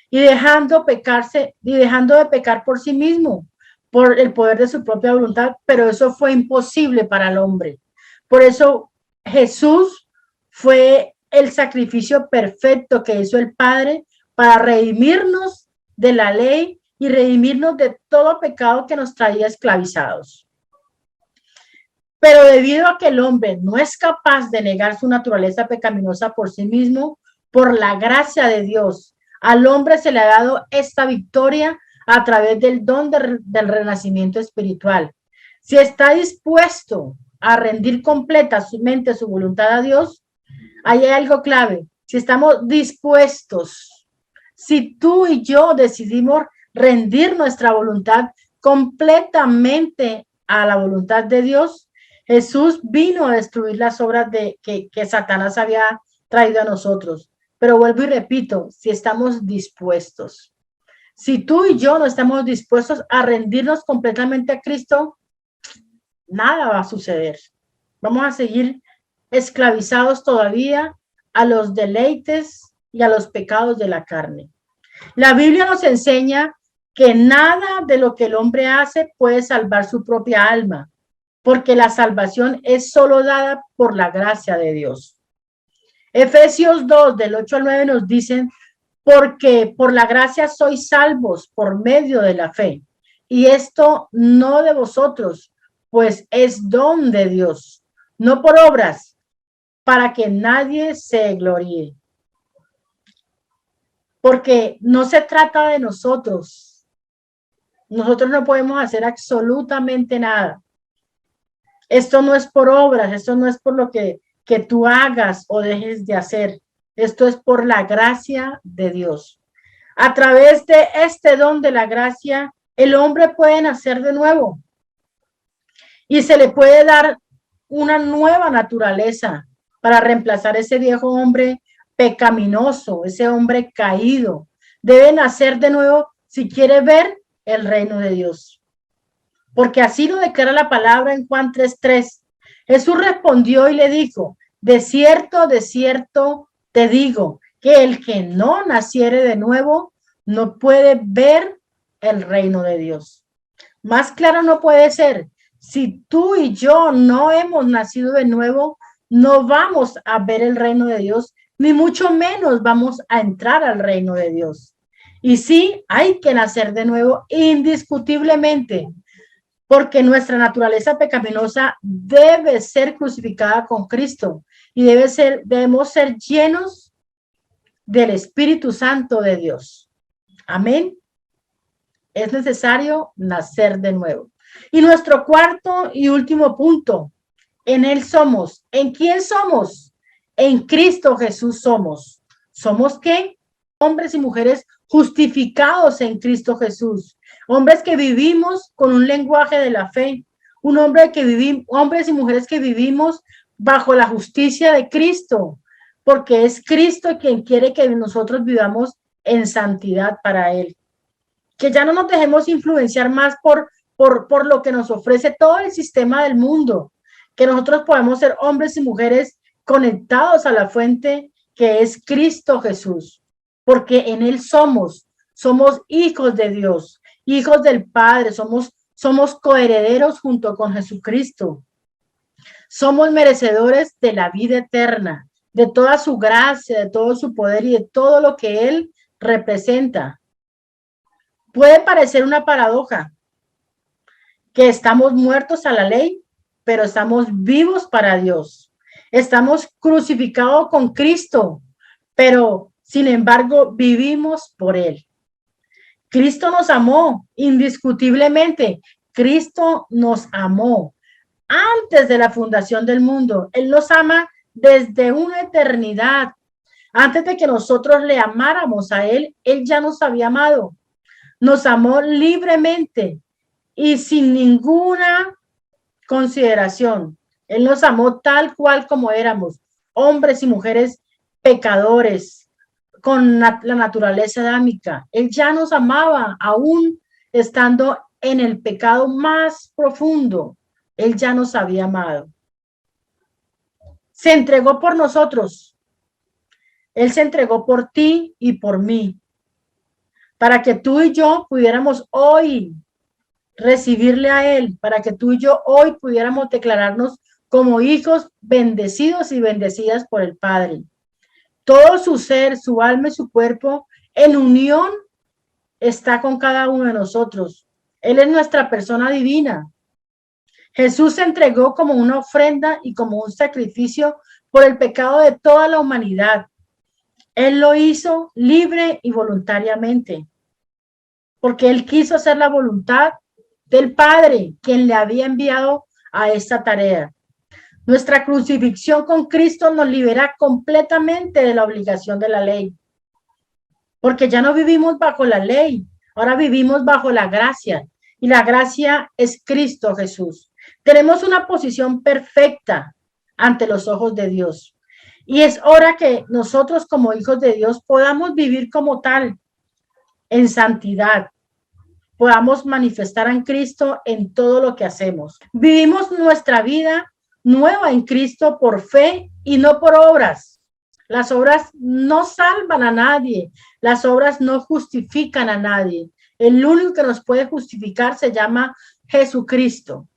y dejando de pecar por sí mismo, por el poder de su propia voluntad, pero eso fue imposible para el hombre. Por eso Jesús fue el sacrificio perfecto que hizo el Padre para redimirnos de la ley y redimirnos de todo pecado que nos traía esclavizados. Pero debido a que el hombre no es capaz de negar su naturaleza pecaminosa por sí mismo, por la gracia de Dios, al hombre se le ha dado esta victoria a través del don del renacimiento espiritual. Si está dispuesto a rendir completa su mente, su voluntad a Dios, ahí hay algo clave. Si estamos dispuestos, si tú y yo decidimos rendir nuestra voluntad completamente a la voluntad de Dios, Jesús vino a destruir las obras que Satanás había traído a nosotros. Pero vuelvo y repito, si estamos dispuestos. Si tú y yo no estamos dispuestos a rendirnos completamente a Cristo, nada va a suceder. Vamos a seguir esclavizados todavía a los deleites y a los pecados de la carne. La Biblia nos enseña que nada de lo que el hombre hace puede salvar su propia alma, porque la salvación es solo dada por la gracia de Dios. Efesios 2, del 8 al 9 nos dicen, porque por la gracia sois salvos por medio de la fe, y esto no de vosotros, pues es don de Dios, no por obras, para que nadie se gloríe. Porque no se trata de nosotros. Nosotros no podemos hacer absolutamente nada. Esto no es por obras, esto no es por lo que tú hagas o dejes de hacer. Esto es por la gracia de Dios. A través de este don de la gracia, el hombre puede nacer de nuevo y se le puede dar una nueva naturaleza para reemplazar ese viejo hombre pecaminoso, ese hombre caído. Debe nacer de nuevo si quiere ver el reino de Dios. Porque así lo declara la palabra en Juan 3:3. Jesús respondió y le dijo, de cierto te digo, que el que no naciere de nuevo no puede ver el reino de Dios. Más claro no puede ser. Si tú y yo no hemos nacido de nuevo, no vamos a ver el reino de Dios, ni mucho menos vamos a entrar al reino de Dios. Y sí, hay que nacer de nuevo indiscutiblemente, porque nuestra naturaleza pecaminosa debe ser crucificada con Cristo y debemos ser llenos del Espíritu Santo de Dios. Amén. Es necesario nacer de nuevo. Y nuestro cuarto y último punto, en Él somos. ¿En quién somos? En Cristo Jesús somos. ¿Somos qué? Hombres y mujeres justificados en Cristo Jesús. Hombres que vivimos con un lenguaje de la fe. Hombres y mujeres que vivimos bajo la justicia de Cristo, porque es Cristo quien quiere que nosotros vivamos en santidad para Él. Que ya no nos dejemos influenciar más por lo que nos ofrece todo el sistema del mundo, que nosotros podemos ser hombres y mujeres conectados a la fuente que es Cristo Jesús, porque en Él somos hijos de Dios, hijos del Padre, somos coherederos junto con Jesucristo. Somos merecedores de la vida eterna, de toda su gracia, de todo su poder y de todo lo que Él representa. Puede parecer una paradoja que estamos muertos a la ley, pero estamos vivos para Dios. Estamos crucificados con Cristo, pero sin embargo vivimos por Él. Cristo nos amó indiscutiblemente. Cristo nos amó antes de la fundación del mundo. Él nos ama desde una eternidad. Antes de que nosotros le amáramos a Él, Él ya nos había amado. Nos amó libremente y sin ninguna consideración. Él nos amó tal cual como éramos, hombres y mujeres pecadores, con la naturaleza adámica. Él ya nos amaba, aún estando en el pecado más profundo. Él ya nos había amado. Se entregó por nosotros. Él se entregó por ti y por mí, para que tú y yo pudiéramos hoy recibirle a Él, para que tú y yo hoy pudiéramos declararnos como hijos bendecidos y bendecidas por el Padre. Todo su ser, su alma y su cuerpo en unión está con cada uno de nosotros. Él es nuestra persona divina. Jesús se entregó como una ofrenda y como un sacrificio por el pecado de toda la humanidad. Él lo hizo libre y voluntariamente, porque Él quiso hacer la voluntad del Padre, quien le había enviado a esta tarea. Nuestra crucifixión con Cristo nos libera completamente de la obligación de la ley, porque ya no vivimos bajo la ley, ahora vivimos bajo la gracia, y la gracia es Cristo Jesús. Tenemos una posición perfecta ante los ojos de Dios, y es hora que nosotros como hijos de Dios podamos vivir como tal, en santidad, podamos manifestar a Cristo en todo lo que hacemos. Vivimos nuestra vida nueva en Cristo por fe y no por obras. Las obras no salvan a nadie, las obras no justifican a nadie. El único que nos puede justificar se llama Jesucristo.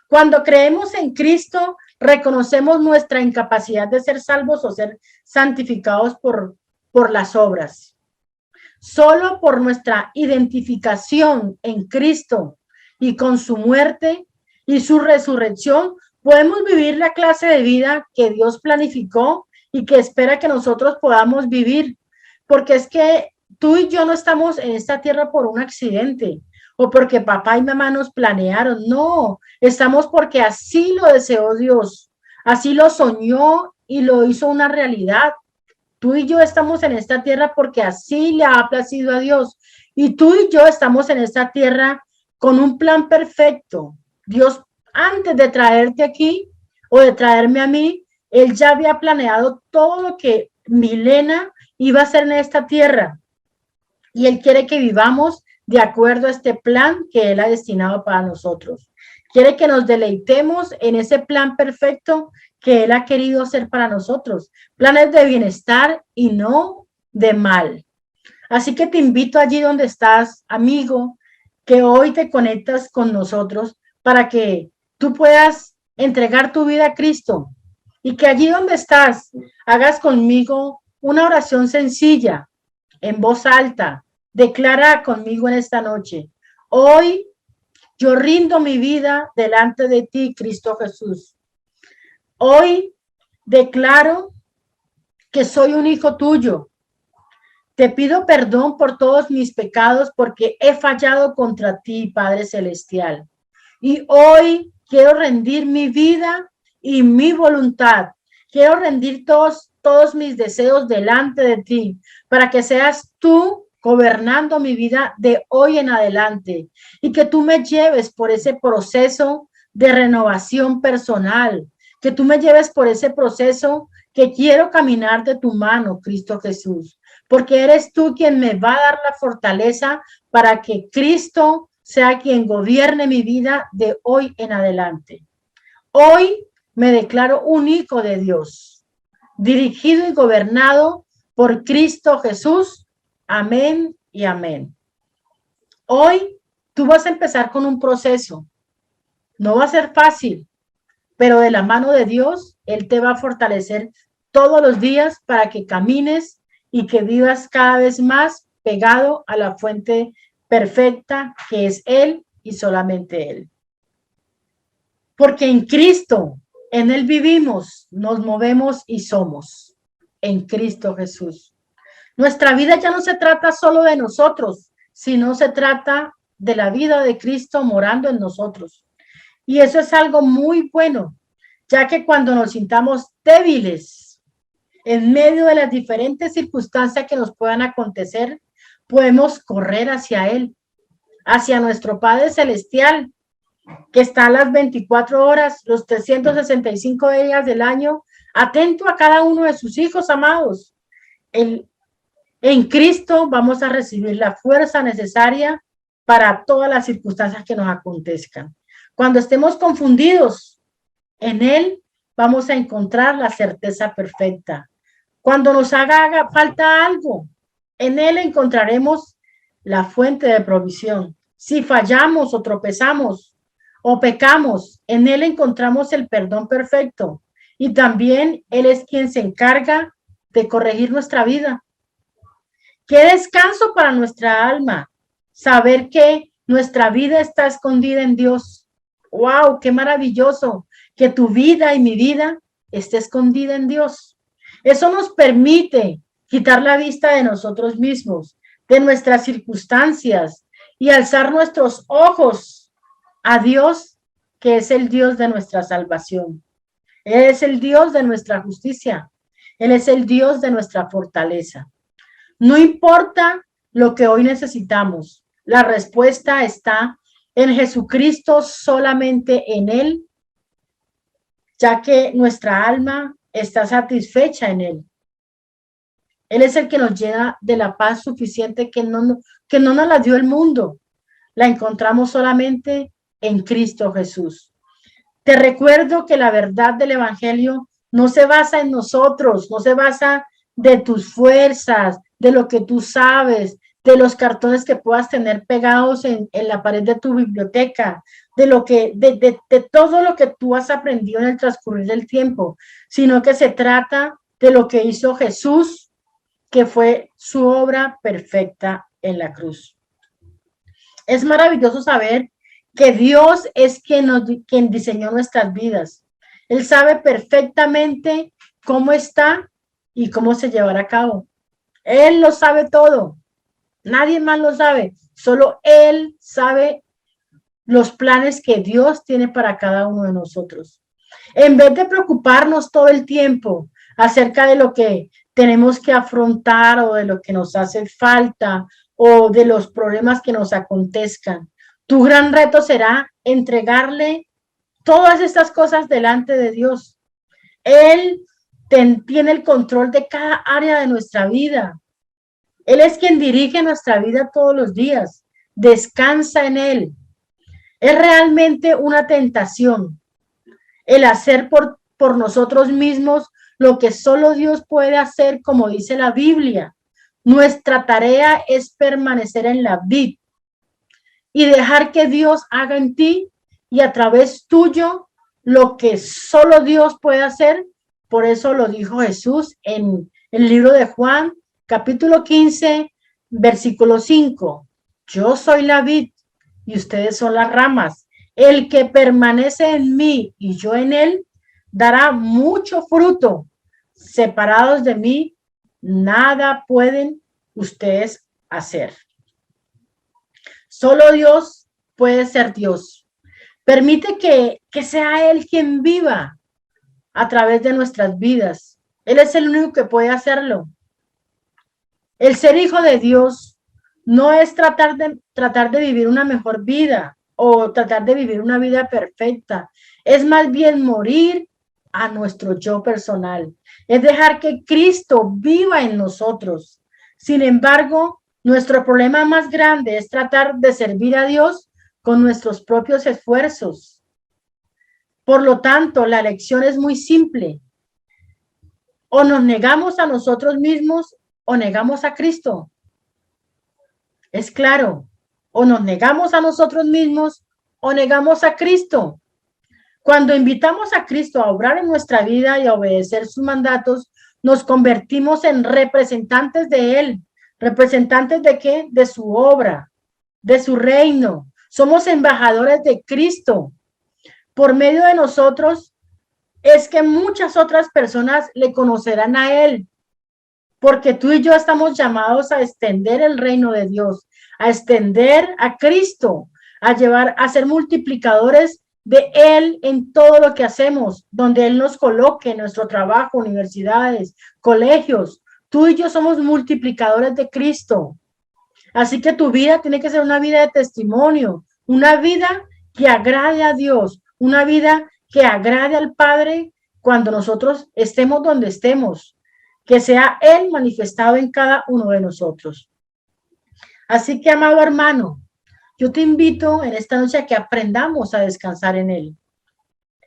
Cuando creemos en Cristo, reconocemos nuestra incapacidad de ser salvos o ser santificados por las obras. Solo por nuestra identificación en Cristo y con su muerte y su resurrección podemos vivir la clase de vida que Dios planificó y que espera que nosotros podamos vivir, porque es que tú y yo no estamos en esta tierra por un accidente o porque papá y mamá nos planearon, no, estamos porque así lo deseó Dios, así lo soñó y lo hizo una realidad. Tú y yo estamos en esta tierra porque así le ha placido a Dios. Y tú y yo estamos en esta tierra con un plan perfecto. Dios, antes de traerte aquí o de traerme a mí, Él ya había planeado todo lo que Milena iba a hacer en esta tierra. Y Él quiere que vivamos de acuerdo a este plan que Él ha destinado para nosotros. Quiere que nos deleitemos en ese plan perfecto que Él ha querido hacer para nosotros. Planes de bienestar y no de mal. Así que te invito allí donde estás, amigo, que hoy te conectas con nosotros para que tú puedas entregar tu vida a Cristo y que allí donde estás hagas conmigo una oración sencilla, en voz alta. Declara conmigo en esta noche: hoy yo rindo mi vida delante de ti, Cristo Jesús. Hoy declaro que soy un hijo tuyo. Te pido perdón por todos mis pecados porque he fallado contra ti, Padre Celestial. Y hoy quiero rendir mi vida y mi voluntad. Quiero rendir todos mis deseos delante de ti para que seas tú gobernando mi vida de hoy en adelante y que tú me lleves por ese proceso de renovación personal, que tú me lleves por ese proceso que quiero caminar de tu mano, Cristo Jesús, porque eres tú quien me va a dar la fortaleza para que Cristo sea quien gobierne mi vida de hoy en adelante. Hoy me declaro un hijo de Dios, dirigido y gobernado por Cristo Jesús. Amén y amén. Hoy tú vas a empezar con un proceso. No va a ser fácil, pero de la mano de Dios, Él te va a fortalecer todos los días para que camines y que vivas cada vez más pegado a la fuente perfecta que es Él y solamente Él. Porque en Cristo, en Él vivimos, nos movemos y somos. En Cristo Jesús. Nuestra vida ya no se trata solo de nosotros, sino se trata de la vida de Cristo morando en nosotros. Y eso es algo muy bueno, ya que cuando nos sintamos débiles en medio de las diferentes circunstancias que nos puedan acontecer, podemos correr hacia Él, hacia nuestro Padre Celestial, que está a las 24 horas, los 365 días del año, atento a cada uno de sus hijos amados. En Cristo vamos a recibir la fuerza necesaria para todas las circunstancias que nos acontezcan. Cuando estemos confundidos, en Él vamos a encontrar la certeza perfecta. Cuando nos haga falta algo, en Él encontraremos la fuente de provisión. Si fallamos o tropezamos o pecamos, en Él encontramos el perdón perfecto. Y también Él es quien se encarga de corregir nuestra vida. Qué descanso para nuestra alma, saber que nuestra vida está escondida en Dios. ¡Wow! ¡Qué maravilloso! Que tu vida y mi vida esté escondida en Dios. Eso nos permite quitar la vista de nosotros mismos, de nuestras circunstancias y alzar nuestros ojos a Dios, que es el Dios de nuestra salvación. Él es el Dios de nuestra justicia. Él es el Dios de nuestra fortaleza. No importa lo que hoy necesitamos, la respuesta está en Jesucristo, solamente en Él, ya que nuestra alma está satisfecha en Él. Él es el que nos llena de la paz suficiente que no nos la dio el mundo. La encontramos solamente en Cristo Jesús. Te recuerdo que la verdad del Evangelio no se basa en nosotros, no se basa de tus fuerzas, de lo que tú sabes, de los cartones que puedas tener pegados en la pared de tu biblioteca, de todo lo que tú has aprendido en el transcurrir del tiempo, sino que se trata de lo que hizo Jesús, que fue su obra perfecta en la cruz. Es maravilloso saber que Dios es quien diseñó nuestras vidas. Él sabe perfectamente cómo está y cómo se llevará a cabo. Él lo sabe todo. Nadie más lo sabe. Solo Él sabe los planes que Dios tiene para cada uno de nosotros. En vez de preocuparnos todo el tiempo acerca de lo que tenemos que afrontar o de lo que nos hace falta o de los problemas que nos acontezcan, tu gran reto será entregarle todas estas cosas delante de Dios. Él tiene el control de cada área de nuestra vida. Él es quien dirige nuestra vida todos los días. Descansa en Él. Es realmente una tentación el hacer por nosotros mismos lo que solo Dios puede hacer, como dice la Biblia. Nuestra tarea es permanecer en la vid y dejar que Dios haga en ti y a través tuyo lo que solo Dios puede hacer. Por eso lo dijo Jesús en el libro de Juan, capítulo 15, versículo 5. Yo soy la vid y ustedes son las ramas. El que permanece en mí y yo en él, dará mucho fruto. Separados de mí, nada pueden ustedes hacer. Solo Dios puede ser Dios. Permite que sea Él quien viva a través de nuestras vidas. Él es el único que puede hacerlo. El ser hijo de Dios no es tratar de vivir una mejor vida o tratar de vivir una vida perfecta. Es más bien morir a nuestro yo personal. Es dejar que Cristo viva en nosotros. Sin embargo, nuestro problema más grande es tratar de servir a Dios con nuestros propios esfuerzos. Por lo tanto, la lección es muy simple. O nos negamos a nosotros mismos o negamos a Cristo. Es claro, o nos negamos a nosotros mismos o negamos a Cristo. Cuando invitamos a Cristo a obrar en nuestra vida y a obedecer sus mandatos, nos convertimos en representantes de Él. ¿Representantes de qué? De su obra, de su reino. Somos embajadores de Cristo. Por medio de nosotros es que muchas otras personas le conocerán a Él, porque tú y yo estamos llamados a extender el reino de Dios, a extender a Cristo, a ser multiplicadores de Él en todo lo que hacemos, donde Él nos coloque en nuestro trabajo, universidades, colegios. Tú y yo somos multiplicadores de Cristo. Así que tu vida tiene que ser una vida de testimonio, una vida que agrade a Dios, una vida que agrade al Padre cuando nosotros estemos donde estemos, que sea Él manifestado en cada uno de nosotros. Así que, amado hermano, yo te invito en esta noche a que aprendamos a descansar en Él,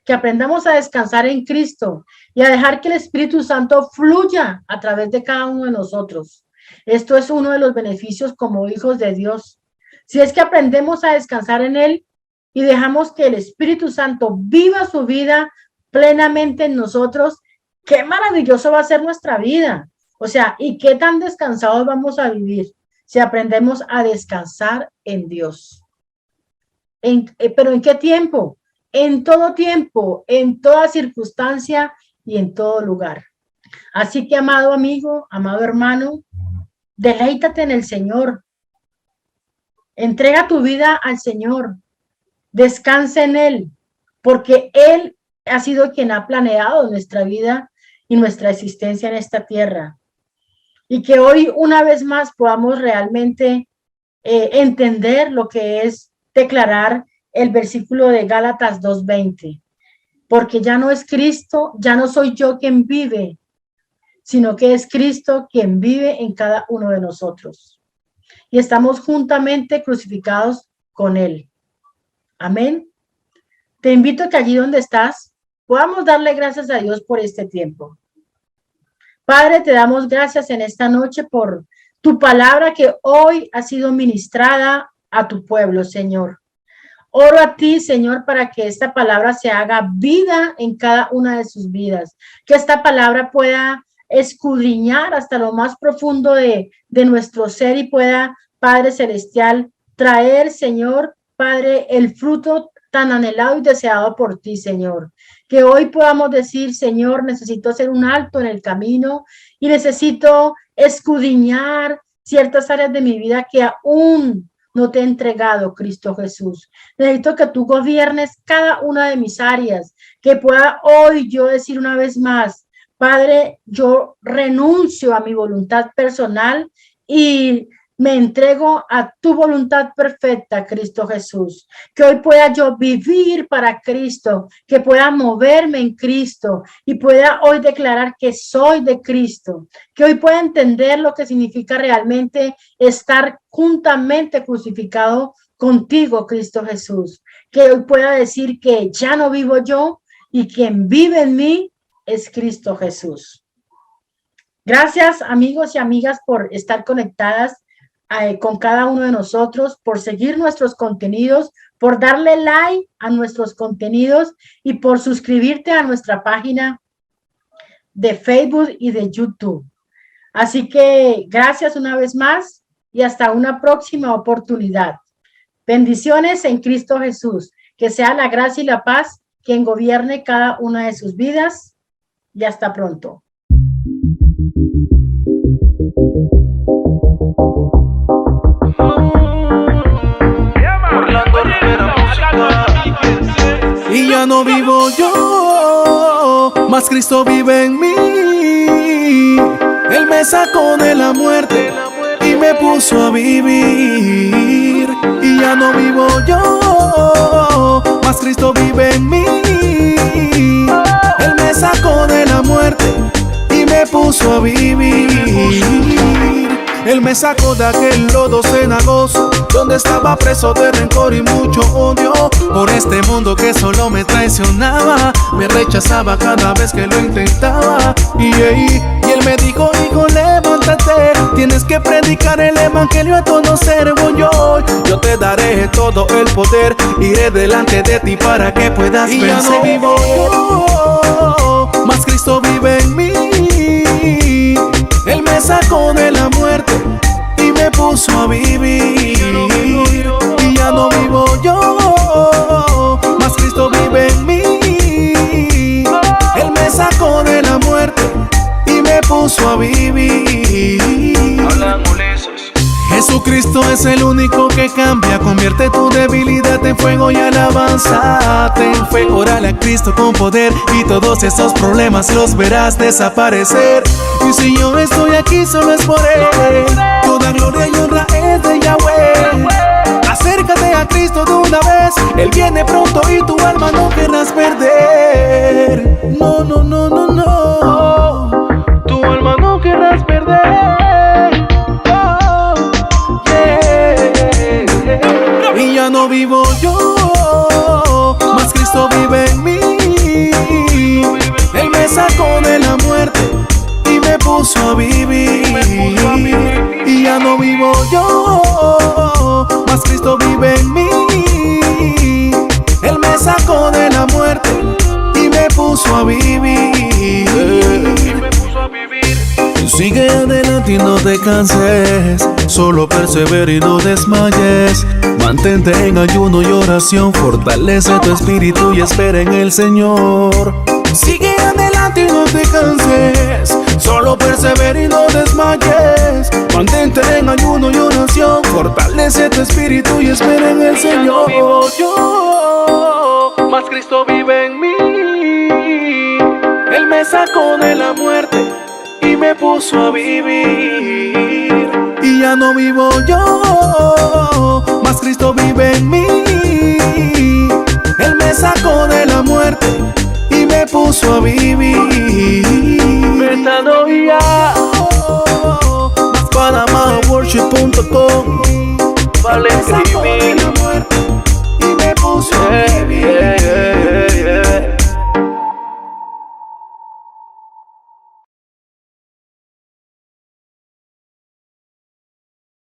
que aprendamos a descansar en Cristo y a dejar que el Espíritu Santo fluya a través de cada uno de nosotros. Esto es uno de los beneficios como hijos de Dios. Si es que aprendemos a descansar en Él y dejamos que el Espíritu Santo viva su vida plenamente en nosotros, qué maravilloso va a ser nuestra vida. O sea, y qué tan descansados vamos a vivir si aprendemos a descansar en Dios. ¿Pero en qué tiempo? En todo tiempo, en toda circunstancia y en todo lugar. Así que, amado amigo, amado hermano, deleítate en el Señor. Entrega tu vida al Señor. Descansa en Él, porque Él ha sido quien ha planeado nuestra vida y nuestra existencia en esta tierra. Y que hoy una vez más podamos realmente entender lo que es declarar el versículo de Gálatas 2:20. Porque ya no es Cristo, ya no soy yo quien vive, sino que es Cristo quien vive en cada uno de nosotros. Y estamos juntamente crucificados con Él. Amén. Te invito a que allí donde estás, podamos darle gracias a Dios por este tiempo. Padre, te damos gracias en esta noche por tu palabra que hoy ha sido ministrada a tu pueblo, Señor. Oro a ti, Señor, para que esta palabra se haga vida en cada una de sus vidas, que esta palabra pueda escudriñar hasta lo más profundo de nuestro ser y pueda, Padre Celestial, traer, Señor, Padre, el fruto tan anhelado y deseado por ti, Señor. Que hoy podamos decir, Señor, necesito hacer un alto en el camino y necesito escudriñar ciertas áreas de mi vida que aún no te he entregado, Cristo Jesús. Necesito que tú gobiernes cada una de mis áreas, que pueda hoy yo decir una vez más, Padre, yo renuncio a mi voluntad personal y me entrego a tu voluntad perfecta, Cristo Jesús. Que hoy pueda yo vivir para Cristo, que pueda moverme en Cristo y pueda hoy declarar que soy de Cristo. Que hoy pueda entender lo que significa realmente estar juntamente crucificado contigo, Cristo Jesús. Que hoy pueda decir que ya no vivo yo y quien vive en mí es Cristo Jesús. Gracias, amigos y amigas, por estar conectadas con cada uno de nosotros, por seguir nuestros contenidos, por darle like a nuestros contenidos y por suscribirte a nuestra página de Facebook y de YouTube. Así que gracias una vez más y hasta una próxima oportunidad. Bendiciones en Cristo Jesús. Que sea la gracia y la paz quien gobierne cada una de sus vidas y hasta pronto. Y ya no vivo yo, mas Cristo vive en mí. Él me sacó de la muerte y me puso a vivir. Y ya no vivo yo, mas Cristo vive en mí. Él me sacó de la muerte y me puso a vivir. Él me sacó de aquel lodo cenagoso, donde estaba preso de rencor y mucho odio por este mundo que solo me traicionaba, me rechazaba cada vez que lo intentaba. Y él me dijo: hijo, levántate, tienes que predicar el evangelio a todo servo. Yo te daré todo el poder, iré delante de ti para que puedas vencer. Ya no vivo yo, mas Cristo vive en mí. Él me sacó de la muerte y me puso a vivir. Y ya no vivo yo, mas Cristo vive en mí. Él me sacó de la muerte y me puso a vivir. Jesucristo es el único que cambia, convierte tu debilidad en fuego y alabanza. Ten fe, órale a Cristo con poder y todos esos problemas los verás desaparecer. Y si yo estoy aquí solo es por Él, toda gloria y honra es de Yahweh. Acércate a Cristo de una vez, Él viene pronto y tu alma no querrás perder. No, no, no, no, no, tu alma no querrás perder. Y ya no vivo yo, mas Cristo vive en mí. Él me sacó de la muerte y me puso a vivir. Y ya no vivo yo, mas Cristo vive en mí. Él me sacó de la muerte y me puso a vivir. Sigue adelante y no te canses, solo persevera y no desmayes. Mantente en ayuno y oración, fortalece tu espíritu y espera en el Señor. Sigue adelante y no te canses, solo persevera y no desmayes. Mantente en ayuno y oración, fortalece tu espíritu y espera en el Señor. Yo, mas Cristo vive en mí. Él me sacó de la muerte y me puso a vivir. Y ya no vivo yo, mas Cristo vive en mí. Él me sacó de la muerte y me puso a vivir. Metanoia, más PanamaWorship.com. Vale escribir.